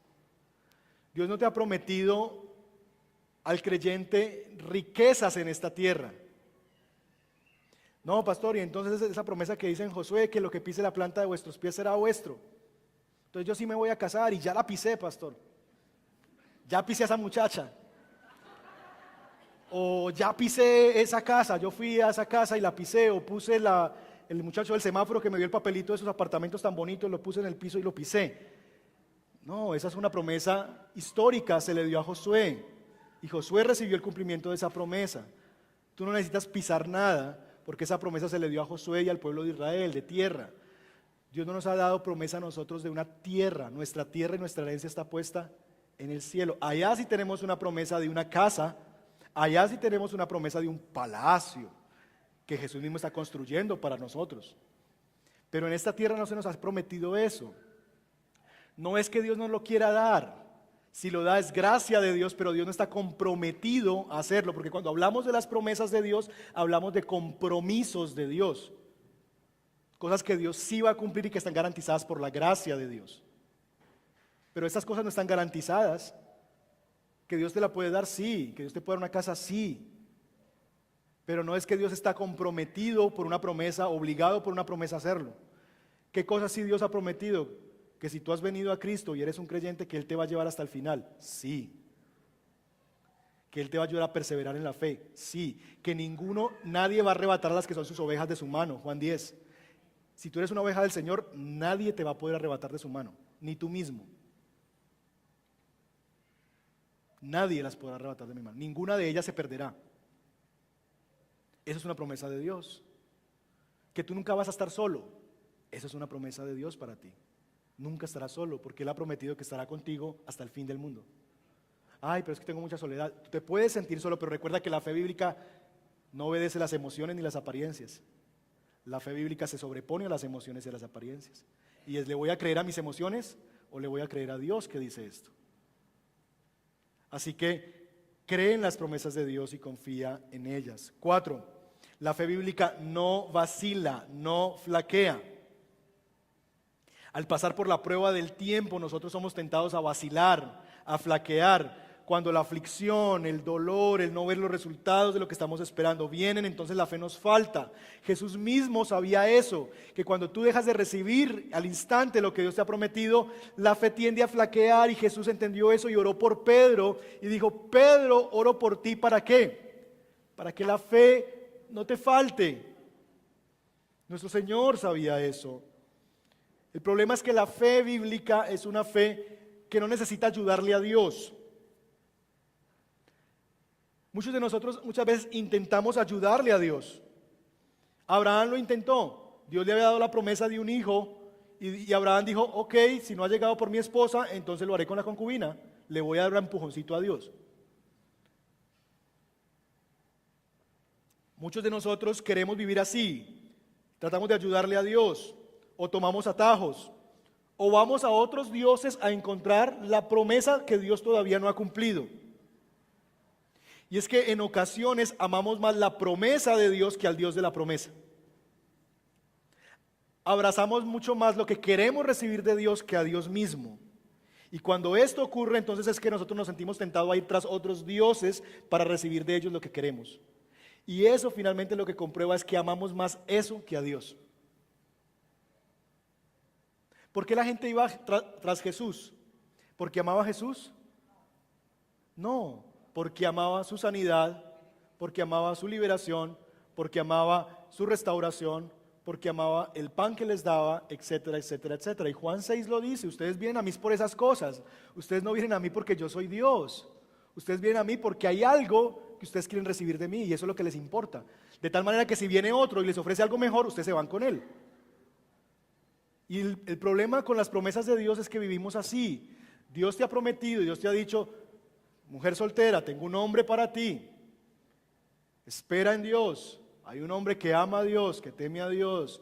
Speaker 1: Dios no te ha prometido al creyente riquezas en esta tierra. No, pastor, y entonces esa promesa que dice en Josué, que lo que pise la planta de vuestros pies será vuestro. Entonces yo sí me voy a casar y ya la pisé, pastor. Ya pisé a esa muchacha. O ya pisé esa casa, yo fui a esa casa y la pisé, o puse el muchacho del semáforo que me dio el papelito de esos apartamentos tan bonitos, lo puse en el piso y lo pisé. No, esa es una promesa histórica, se le dio a Josué. Y Josué recibió el cumplimiento de esa promesa. Tú no necesitas pisar nada, porque esa promesa se le dio a Josué y al pueblo de Israel, de tierra. Dios no nos ha dado promesa a nosotros de una tierra. Nuestra tierra y nuestra herencia está puesta en el cielo. Allá sí tenemos una promesa de una casa. Allá sí tenemos una promesa de un palacio que Jesús mismo está construyendo para nosotros. Pero en esta tierra no se nos ha prometido eso. No es que Dios nos lo quiera dar. Si lo da es gracia de Dios, pero Dios no está comprometido a hacerlo, porque cuando hablamos de las promesas de Dios, hablamos de compromisos de Dios. Cosas que Dios sí va a cumplir y que están garantizadas por la gracia de Dios. Pero estas cosas no están garantizadas. Que Dios te la puede dar, sí. Que Dios te puede dar una casa, sí. Pero no es que Dios está comprometido por una promesa, obligado por una promesa a hacerlo. ¿Qué cosas sí Dios ha prometido? Que si tú has venido a Cristo y eres un creyente, que Él te va a llevar hasta el final, sí. Que Él te va a ayudar a perseverar en la fe, sí. Que nadie va a arrebatar las que son sus ovejas de su mano, Juan 10. Si tú eres una oveja del Señor, nadie te va a poder arrebatar de su mano, ni tú mismo. Nadie las podrá arrebatar de mi mano, ninguna de ellas se perderá. Esa es una promesa de Dios. Que tú nunca vas a estar solo, esa es una promesa de Dios para ti. Nunca estarás solo, porque Él ha prometido que estará contigo hasta el fin del mundo. Ay, pero es que tengo mucha soledad. Tú te puedes sentir solo, pero recuerda que la fe bíblica no obedece las emociones ni las apariencias. La fe bíblica se sobrepone a las emociones y a las apariencias. Y ¿le voy a creer a mis emociones o le voy a creer a Dios que dice esto? Así que cree en las promesas de Dios y confía en ellas. 4, la fe bíblica no vacila, no flaquea. Al pasar por la prueba del tiempo, nosotros somos tentados a vacilar, a flaquear, cuando la aflicción, el dolor, el no ver los resultados de lo que estamos esperando vienen, entonces la fe nos falta. Jesús mismo sabía eso, que cuando tú dejas de recibir al instante lo que Dios te ha prometido, la fe tiende a flaquear, y Jesús entendió eso y oró por Pedro y dijo: Pedro, oro por ti, ¿para qué? Para que la fe no te falte. Nuestro Señor sabía eso. El problema es que la fe bíblica es una fe que no necesita ayudarle a Dios. Muchos de nosotros muchas veces intentamos ayudarle a Dios. Abraham lo intentó. Dios le había dado la promesa de un hijo y Abraham dijo: ok, si no ha llegado por mi esposa, entonces lo haré con la concubina. Le voy a dar un empujoncito a Dios. Muchos de nosotros queremos vivir así. Tratamos de ayudarle a Dios, o tomamos atajos, o vamos a otros dioses a encontrar la promesa que Dios todavía no ha cumplido. Y es que en ocasiones amamos más la promesa de Dios que al Dios de la promesa. Abrazamos mucho más lo que queremos recibir de Dios que a Dios mismo. Y cuando esto ocurre, entonces es que nosotros nos sentimos tentados a ir tras otros dioses para recibir de ellos lo que queremos. Y eso finalmente lo que comprueba es que amamos más eso que a Dios. ¿Por qué la gente iba tras Jesús? ¿Porque amaba a Jesús? No, porque amaba su sanidad, porque amaba su liberación, porque amaba su restauración, porque amaba el pan que les daba, etcétera, etcétera, etcétera. Y Juan 6 lo dice: ustedes vienen a mí por esas cosas. Ustedes no vienen a mí porque yo soy Dios. Ustedes vienen a mí porque hay algo que ustedes quieren recibir de mí, y eso es lo que les importa. De tal manera que si viene otro y les ofrece algo mejor, ustedes se van con él. Y el problema con las promesas de Dios es que vivimos así. Dios te ha prometido, Dios te ha dicho: mujer soltera, tengo un hombre para ti. Espera en Dios. Hay un hombre que ama a Dios, que teme a Dios.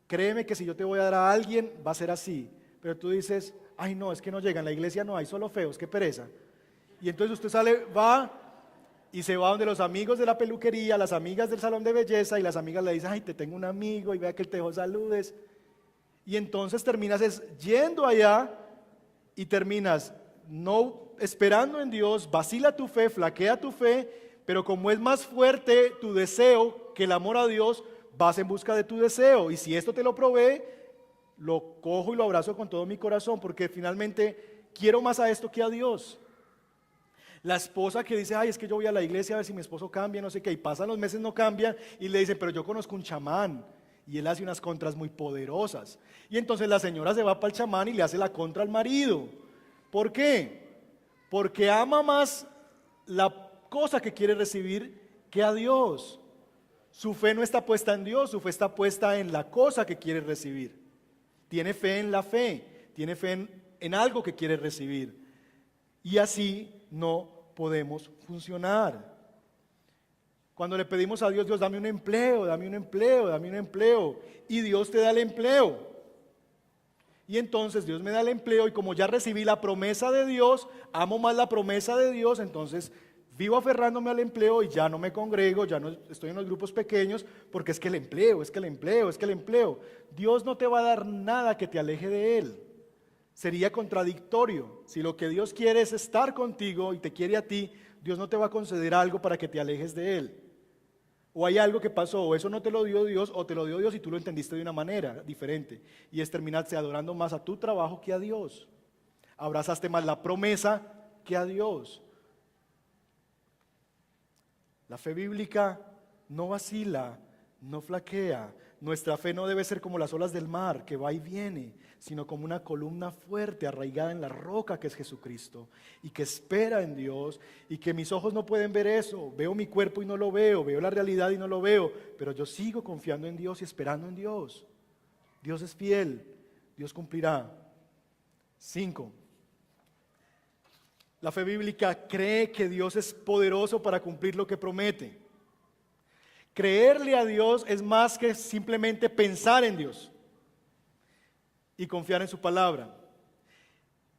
Speaker 1: Créeme que si yo te voy a dar a alguien, va a ser así. Pero tú dices: ay no, es que no llegan, en la iglesia no hay, solo feos, qué pereza. Y entonces usted sale, va y se va donde los amigos de la peluquería, las amigas del salón de belleza, y las amigas le dicen: ay, te tengo un amigo, y vea que él te dejó saludes. Y entonces terminas yendo allá y terminas no esperando en Dios, vacila tu fe, flaquea tu fe, pero como es más fuerte tu deseo que el amor a Dios, vas en busca de tu deseo. Y si esto te lo provee, lo cojo y lo abrazo con todo mi corazón, porque finalmente quiero más a esto que a Dios. La esposa que dice: ay, es que yo voy a la iglesia a ver si mi esposo cambia, no sé qué, y pasan los meses, no cambia, y le dicen: pero yo conozco un chamán, y él hace unas contras muy poderosas. Y entonces la señora se va para el chamán y le hace la contra al marido. ¿Por qué? Porque ama más la cosa que quiere recibir que a Dios. Su fe no está puesta en Dios, su fe está puesta en la cosa que quiere recibir. Tiene fe en la fe, tiene fe en algo que quiere recibir. Y así no podemos funcionar. Cuando le pedimos a Dios: Dios, dame un empleo, dame un empleo, dame un empleo, y Dios te da el empleo. Y entonces Dios me da el empleo, y como ya recibí la promesa de Dios, amo más la promesa de Dios, entonces vivo aferrándome al empleo y ya no me congrego, ya no estoy en los grupos pequeños, porque es que el empleo, es que el empleo, es que el empleo. Dios no te va a dar nada que te aleje de Él. Sería contradictorio. Si lo que Dios quiere es estar contigo y te quiere a ti, Dios no te va a conceder algo para que te alejes de Él. O hay algo que pasó, o eso no te lo dio Dios, o te lo dio Dios y tú lo entendiste de una manera diferente. Y es terminarse adorando más a tu trabajo que a Dios. Abrazaste más la promesa que a Dios. La fe bíblica no vacila, no flaquea. Nuestra fe no debe ser como las olas del mar, que va y viene, sino como una columna fuerte arraigada en la roca que es Jesucristo, y que espera en Dios, y que mis ojos no pueden ver eso. Veo mi cuerpo y no lo veo, veo la realidad y no lo veo, pero yo sigo confiando en Dios y esperando en Dios. Dios es fiel, Dios cumplirá. 5. La fe bíblica cree que Dios es poderoso para cumplir lo que promete. Creerle a Dios es más que simplemente pensar en Dios y confiar en su palabra.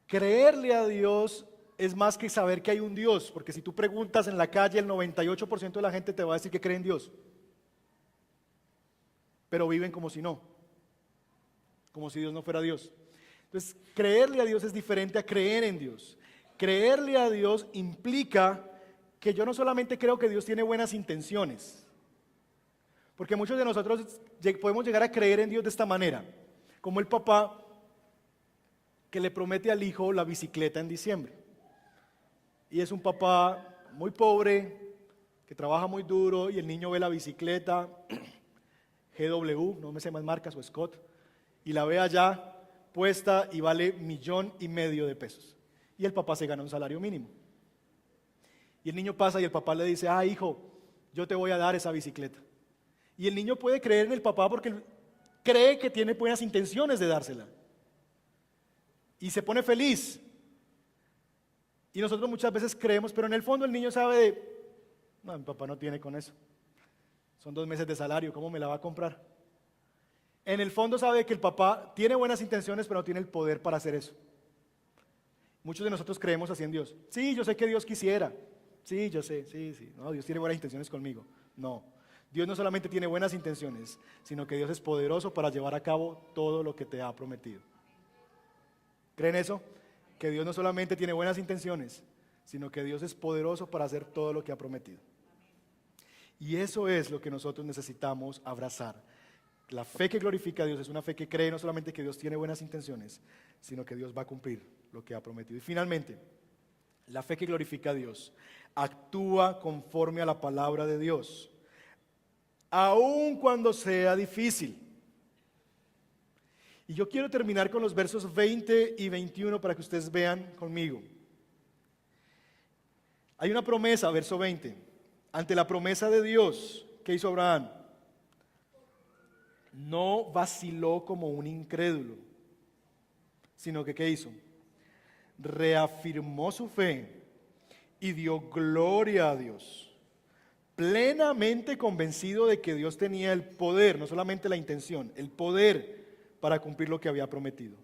Speaker 1: Creerle a Dios es más que saber que hay un Dios, porque si tú preguntas en la calle, el 98% de la gente te va a decir que cree en Dios, pero viven como si no, como si Dios no fuera Dios. Entonces, creerle a Dios es diferente a creer en Dios. Creerle a Dios implica que yo no solamente creo que Dios tiene buenas intenciones, porque muchos de nosotros podemos llegar a creer en Dios de esta manera, como el papá que le promete al hijo la bicicleta en diciembre. Y es un papá muy pobre, que trabaja muy duro, y el niño ve la bicicleta GW, no me sé más marcas, o Scott, y la ve allá puesta y vale $1,500,000 y el papá se gana un salario mínimo. Y el niño pasa y el papá le dice: hijo, yo te voy a dar esa bicicleta. Y el niño puede creer en el papá porque cree que tiene buenas intenciones de dársela. Y se pone feliz. Y nosotros muchas veces creemos, pero en el fondo el niño sabe no, mi papá no tiene con eso. Son 2 meses de salario, ¿cómo me la va a comprar? En el fondo sabe que el papá tiene buenas intenciones, pero no tiene el poder para hacer eso. Muchos de nosotros creemos así en Dios. Sí, yo sé que Dios quisiera. Sí, yo sé, sí. No, Dios tiene buenas intenciones conmigo. No, Dios no solamente tiene buenas intenciones, sino que Dios es poderoso para llevar a cabo todo lo que te ha prometido. ¿Creen eso? Que Dios no solamente tiene buenas intenciones, sino que Dios es poderoso para hacer todo lo que ha prometido. Y eso es lo que nosotros necesitamos abrazar. La fe que glorifica a Dios es una fe que cree no solamente que Dios tiene buenas intenciones, sino que Dios va a cumplir lo que ha prometido. Y finalmente, la fe que glorifica a Dios actúa conforme a la palabra de Dios, aun cuando sea difícil. Y yo quiero terminar con los versos 20 y 21 para que ustedes vean conmigo. Hay una promesa, verso 20. Ante la promesa de Dios, ¿qué hizo Abraham? No vaciló como un incrédulo, sino que ¿qué hizo? Reafirmó su fe y dio gloria a Dios, plenamente convencido de que Dios tenía el poder, no solamente la intención, el poder para cumplir lo que había prometido.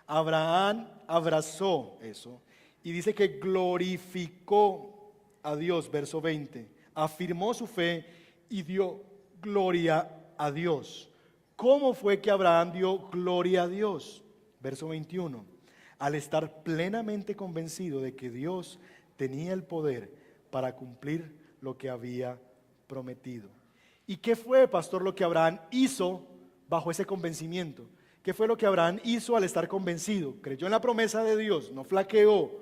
Speaker 1: Abraham abrazó eso y dice que glorificó a Dios, verso 20, afirmó su fe y dio gloria a Dios. ¿Cómo fue que Abraham dio gloria a Dios? Verso 21, al estar plenamente convencido de que Dios tenía el poder para cumplir lo que había prometido. ¿Y qué fue, pastor, lo que Abraham hizo bajo ese convencimiento? ¿Qué fue lo que Abraham hizo al estar convencido? Creyó en la promesa de Dios, no flaqueó,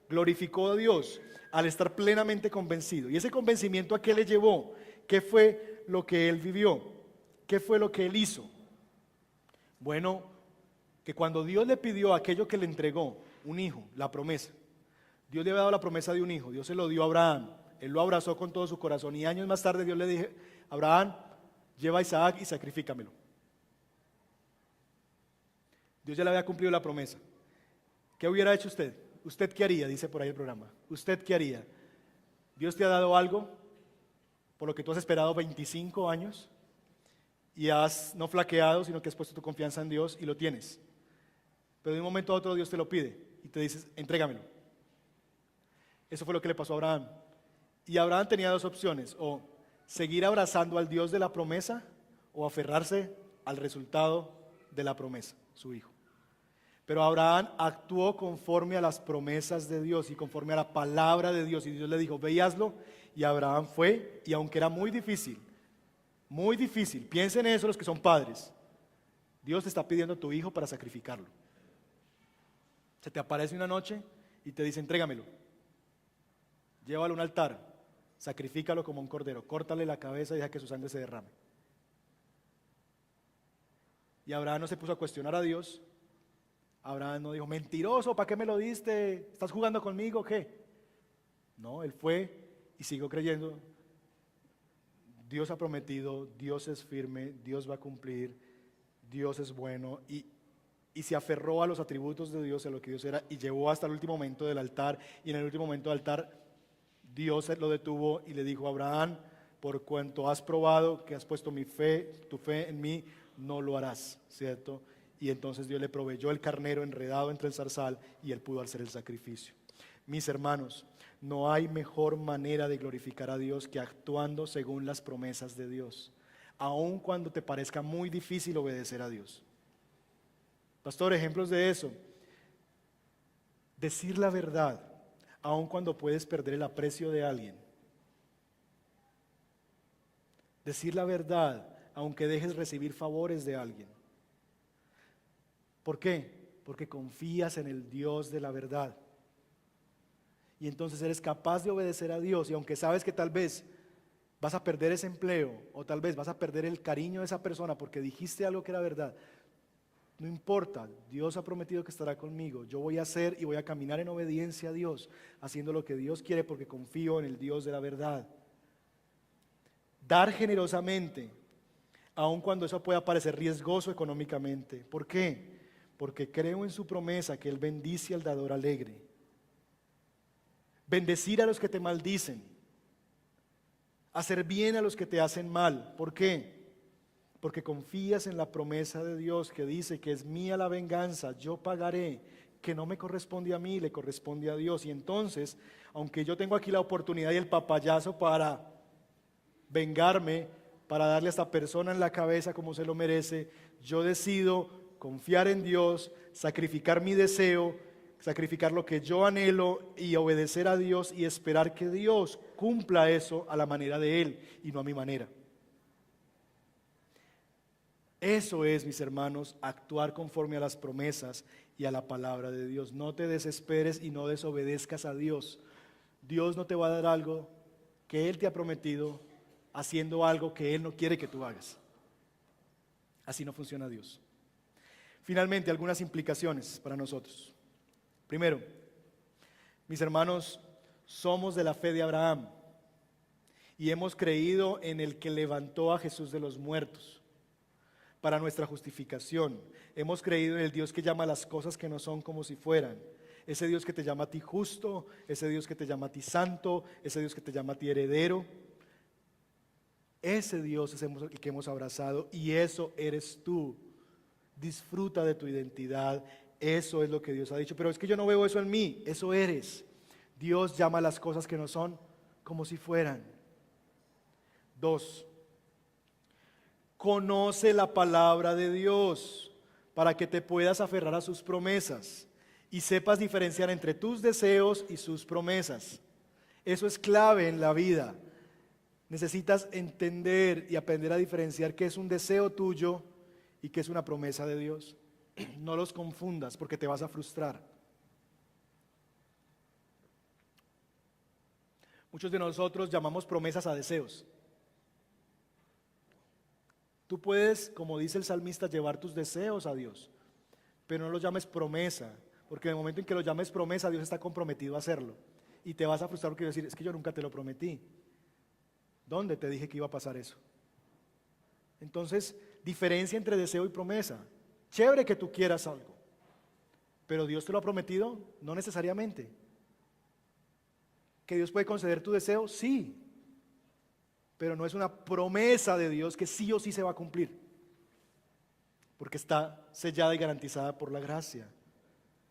Speaker 1: glorificó a Dios al estar plenamente convencido. ¿Y ese convencimiento a qué le llevó? ¿Qué fue lo que él vivió? ¿Qué fue lo que él hizo? Bueno, que cuando Dios le pidió aquello que le entregó, un hijo, la promesa, Dios le había dado la promesa de un hijo, Dios se lo dio a Abraham, él lo abrazó con todo su corazón y años más tarde Dios le dijo: Abraham, lleva a Isaac y sacrifícamelo. Dios ya le había cumplido la promesa. ¿Qué hubiera hecho usted? ¿Usted qué haría? Dice por ahí el programa. ¿Usted qué haría? Dios te ha dado algo por lo que tú has esperado 25 años y has no flaqueado, sino que has puesto tu confianza en Dios y lo tienes. Pero de un momento a otro Dios te lo pide y te dice: entrégamelo. Eso fue lo que le pasó a Abraham. Y Abraham tenía 2 opciones: o seguir abrazando al Dios de la promesa o aferrarse al resultado de la promesa, su hijo. Pero Abraham actuó conforme a las promesas de Dios y conforme a la palabra de Dios. Y Dios le dijo: ve y hazlo. Y Abraham fue, y aunque era muy difícil, piensen en eso los que son padres. Dios te está pidiendo a tu hijo para sacrificarlo. Se te aparece una noche y te dice: entrégamelo. Llévalo a un altar, sacrifícalo como un cordero, córtale la cabeza y deja que su sangre se derrame. Y Abraham no se puso a cuestionar a Dios. Abraham no dijo: mentiroso, ¿para qué me lo diste? ¿Estás jugando conmigo o qué? No, él fue y siguió creyendo. Dios ha prometido, Dios es firme, Dios va a cumplir, Dios es bueno, y se aferró a los atributos de Dios, a lo que Dios era, y llevó hasta el último momento del altar. Y en el último momento del altar Dios lo detuvo y le dijo: Abraham, por cuanto has probado que has puesto tu fe en mí, no lo harás, ¿cierto? Y entonces Dios le proveyó el carnero enredado entre el zarzal y él pudo hacer el sacrificio. Mis hermanos, no hay mejor manera de glorificar a Dios que actuando según las promesas de Dios, aun cuando te parezca muy difícil obedecer a Dios. Pastor, ejemplos de eso. Decir la verdad, aun cuando puedes perder el aprecio de alguien. Decir la verdad, aunque dejes recibir favores de alguien. ¿Por qué? Porque confías en el Dios de la verdad. Y entonces eres capaz de obedecer a Dios, y aunque sabes que tal vez vas a perder ese empleo, o tal vez vas a perder el cariño de esa persona porque dijiste algo que era verdad, no importa, Dios ha prometido que estará conmigo. Yo voy a hacer y voy a caminar en obediencia a Dios, haciendo lo que Dios quiere porque confío en el Dios de la verdad. Dar generosamente, aun cuando eso pueda parecer riesgoso económicamente. ¿Por qué? Porque creo en su promesa que Él bendice al dador alegre. Bendecir a los que te maldicen. Hacer bien a los que te hacen mal. ¿Por qué? Porque confías en la promesa de Dios que dice que es mía la venganza, yo pagaré, que no me corresponde a mí, le corresponde a Dios. Y entonces, aunque yo tengo aquí la oportunidad y el papayazo para vengarme, para darle a esta persona en la cabeza como se lo merece, yo decido confiar en Dios, sacrificar mi deseo, sacrificar lo que yo anhelo y obedecer a Dios y esperar que Dios cumpla eso a la manera de Él y no a mi manera. Eso es, mis hermanos, actuar conforme a las promesas y a la palabra de Dios. No te desesperes y no desobedezcas a Dios. Dios no te va a dar algo que Él te ha prometido haciendo algo que Él no quiere que tú hagas. Así no funciona Dios. Finalmente, algunas implicaciones para nosotros. Primero, mis hermanos, somos de la fe de Abraham y hemos creído en el que levantó a Jesús de los muertos para nuestra justificación. Hemos creído en el Dios que llama las cosas que no son como si fueran. Ese Dios que te llama a ti justo, ese Dios que te llama a ti santo, ese Dios que te llama a ti heredero. Ese Dios es el que hemos abrazado y eso eres tú. Disfruta de tu identidad, eso es lo que Dios ha dicho. Pero es que yo no veo eso en mí, eso eres. Dios llama las cosas que no son como si fueran. 2. Conoce la palabra de Dios para que te puedas aferrar a sus promesas y sepas diferenciar entre tus deseos y sus promesas. Eso es clave en la vida. Necesitas entender y aprender a diferenciar qué es un deseo tuyo y qué es una promesa de Dios. No los confundas porque te vas a frustrar. Muchos de nosotros llamamos promesas a deseos. Tú puedes, como dice el salmista, llevar tus deseos a Dios, pero no los llames promesa, porque en el momento en que lo llames promesa, Dios está comprometido a hacerlo. Y te vas a frustrar porque vas a decir, es que yo nunca te lo prometí. ¿Dónde te dije que iba a pasar eso? Entonces, diferencia entre deseo y promesa. Chévere que tú quieras algo, pero Dios te lo ha prometido, no necesariamente. ¿Que Dios puede conceder tu deseo? Sí. Pero no es una promesa de Dios que sí o sí se va a cumplir, porque está sellada y garantizada por la gracia.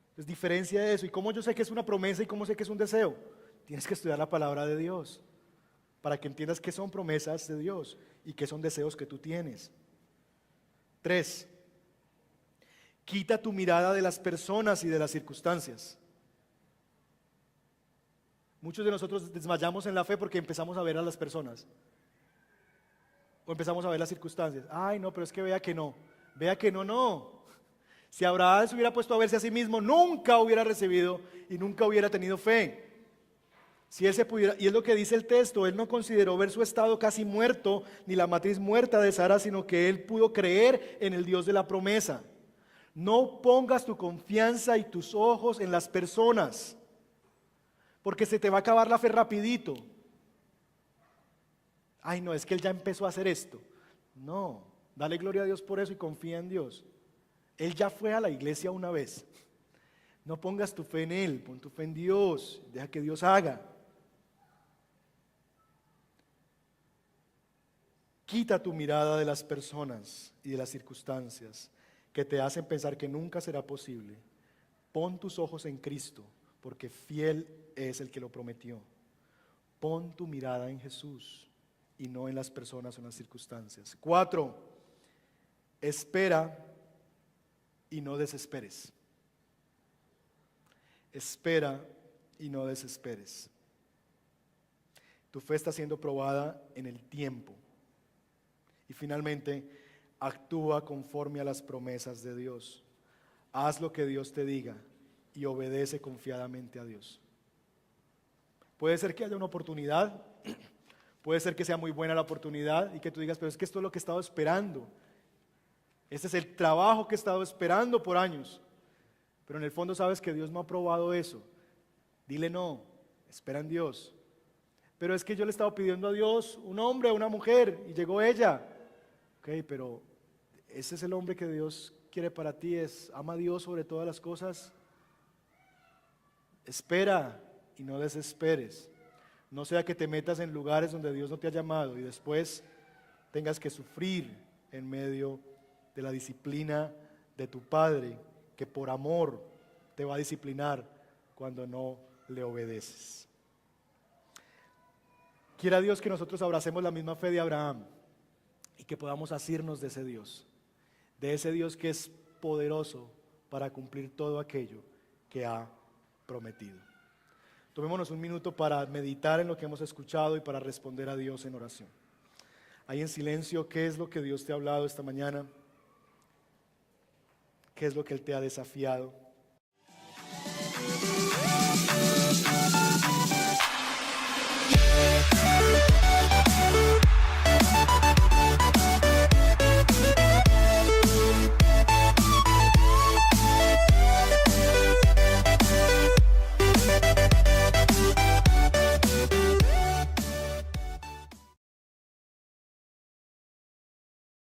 Speaker 1: Entonces diferencia eso. ¿Y cómo yo sé que es una promesa y cómo sé que es un deseo? Tienes que estudiar la palabra de Dios para que entiendas qué son promesas de Dios y qué son deseos que tú tienes. 3. Quita tu mirada de las personas y de las circunstancias. Muchos de nosotros desmayamos en la fe porque empezamos a ver a las personas. O empezamos a ver las circunstancias. Ay, no, pero es que vea que no. Vea que no, no. Si Abraham se hubiera puesto a verse a sí mismo, nunca hubiera recibido y nunca hubiera tenido fe. Si él se pudiera, y es lo que dice el texto, él no consideró ver su estado casi muerto, ni la matriz muerta de Sara, sino que él pudo creer en el Dios de la promesa. No pongas tu confianza y tus ojos en las personas, porque se te va a acabar la fe rapidito. Ay, no, es que él ya empezó a hacer esto. No, dale gloria a Dios por eso y confía en Dios. Él ya fue a la iglesia una vez. No pongas tu fe en él, pon tu fe en Dios, deja que Dios haga. Quita tu mirada de las personas y de las circunstancias que te hacen pensar que nunca será posible. Pon tus ojos en Cristo, porque fiel es el que lo prometió. Pon tu mirada en Jesús y no en las personas o en las circunstancias. 4. Espera y no desesperes. espera y no desesperes. Tu fe está siendo probada en el tiempo. Y finalmente, actúa conforme a las promesas de Dios. Haz lo que Dios te diga y obedece confiadamente a Dios. Puede ser que haya una oportunidad, puede ser que sea muy buena la oportunidad y que tú digas, pero es que esto es lo que he estado esperando. Este es el trabajo que he estado esperando por años. Pero en el fondo sabes que Dios no ha aprobado eso. Dile no, espera en Dios. Pero es que yo le he estado pidiendo a Dios un hombre o una mujer y llegó ella. Ok, pero ese es el hombre que Dios quiere para ti, ama a Dios sobre todas las cosas. Espera y no desesperes. No sea que te metas en lugares donde Dios no te ha llamado y después tengas que sufrir en medio de la disciplina de tu padre, que por amor te va a disciplinar cuando no le obedeces. Quiera Dios que nosotros abracemos la misma fe de Abraham y que podamos asirnos de ese Dios que es poderoso para cumplir todo aquello que ha prometido. Tomémonos un minuto para meditar en lo que hemos escuchado y para responder a Dios en oración. Ahí en silencio, ¿qué es lo que Dios te ha hablado esta mañana? ¿Qué es lo que Él te ha desafiado?